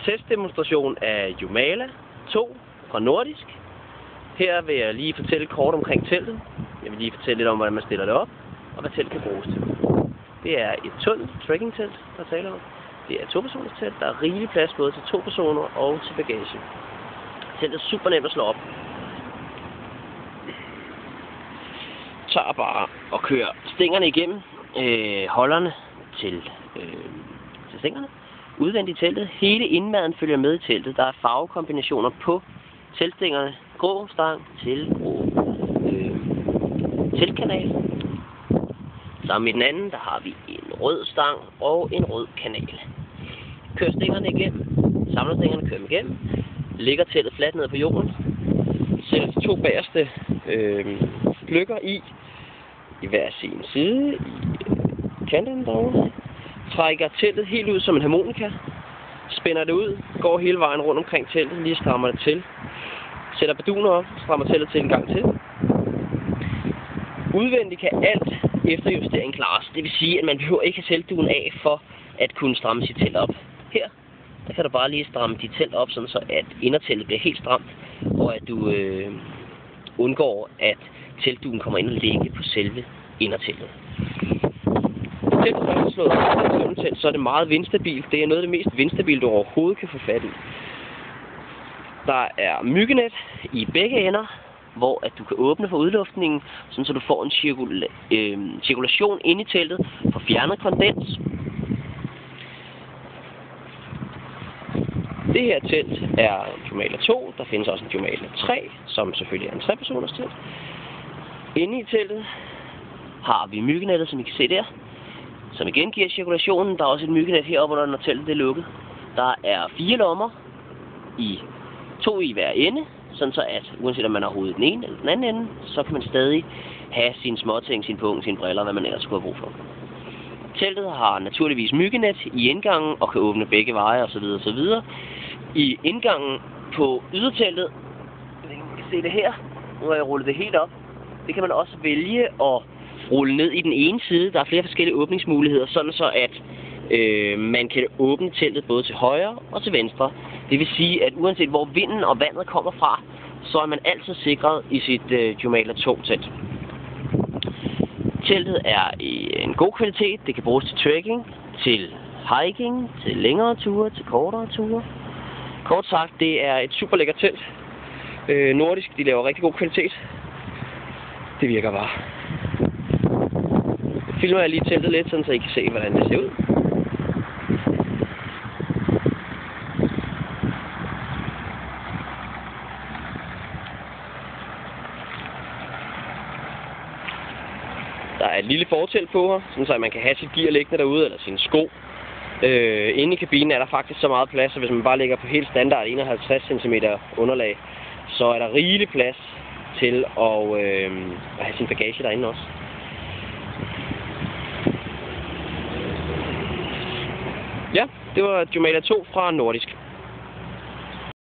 testdemonstration af Jomala 2 fra Nordisk. Her vil jeg lige fortælle kort omkring teltet. Jeg vil lige fortælle lidt om, hvordan man stiller det op, og hvad teltet kan bruges til. Det er et tundt trekkingtelt, der taler om. Det er et 2-personers telt. Der er rigelig plads både til 2 personer og til bagage. Teltet er super nemt at slå op. Tager bare og kører stængerne igennem holderne til stængerne. Udvendigt i teltet. Hele indmaden følger med i teltet. Der er farvekombinationer på teltstængerne. Grå stang til grå teltkanal. Sammen med den anden, der har vi en rød stang og en rød kanal. Kører stængerne igennem. Samler stængerne, kører dem igennem. Lægger teltet fladt ned på jorden. Sætter de 2 bagerste lykker i hver sin side, i kanterne derovre. Trækker teltet helt ud som en harmonika. Spænder det ud, går hele vejen rundt omkring teltet, lige strammer det til. Sætter barduner op, strammer teltet til en gang til. Udvendigt kan alt efterjustering klares. Det vil sige, at man behøver ikke have teltdugen af for at kunne stramme sit telt op. Her, der kan du bare lige stramme dit telt op, sådan så at inderteltet bliver helt stramt, og at du undgår, at teltdugen kommer ind og ligge på selve inderteltet. Teltet er slået op til, så er det meget vindstabilt. Det er noget af det mest vindstabilt, du overhovedet kan få fat i. Der er myggenet i begge ender, hvor at du kan åbne for udluftningen, sådan så du får en cirkulation inde i teltet for fjernet kondens. Det her telt er Jomala 2. Der findes også en Jomala 3, som selvfølgelig er en 3-personers telt. Inde i teltet har vi myggenettet, som I kan se der, som igen giver cirkulationen. Der er også et myggenet heroppe under, når teltet er lukket. Der er 4 lommer, 2 i hver ende, sådan så at uanset om man har hovedet den ene eller den anden ende, så kan man stadig have sine småting, sin pung, sine briller, hvad man ellers skulle have brug for. Teltet har naturligvis myggenet i indgangen og kan åbne begge veje osv. osv. I indgangen på yderteltet, jeg kan se det her, nu har jeg rullet det helt op. Det kan man også vælge at rulle ned i den ene side. Der er flere forskellige åbningsmuligheder, sådan så at man kan åbne teltet både til højre og til venstre. Det vil sige, at uanset hvor vinden og vandet kommer fra, så er man altid sikret i sit Jomala 2-telt. Teltet er i en god kvalitet. Det kan bruges til trekking, til hiking, til længere ture, til kortere ture. Kort sagt, det er et super lækkert telt. Nordisk, de laver rigtig god kvalitet. Det virker bare. Filmer jeg lige teltet lidt, så I kan se, hvordan det ser ud. Der er et lille fortelt på her, sådan så man kan have sit gear liggende derude, eller sine sko. Inde i kabinen er der faktisk så meget plads, så hvis man bare ligger på helt standard 51 cm underlag, så er der rigelig plads til at have sin bagage derinde også. Ja, det var Jomala 2 fra Nordisk.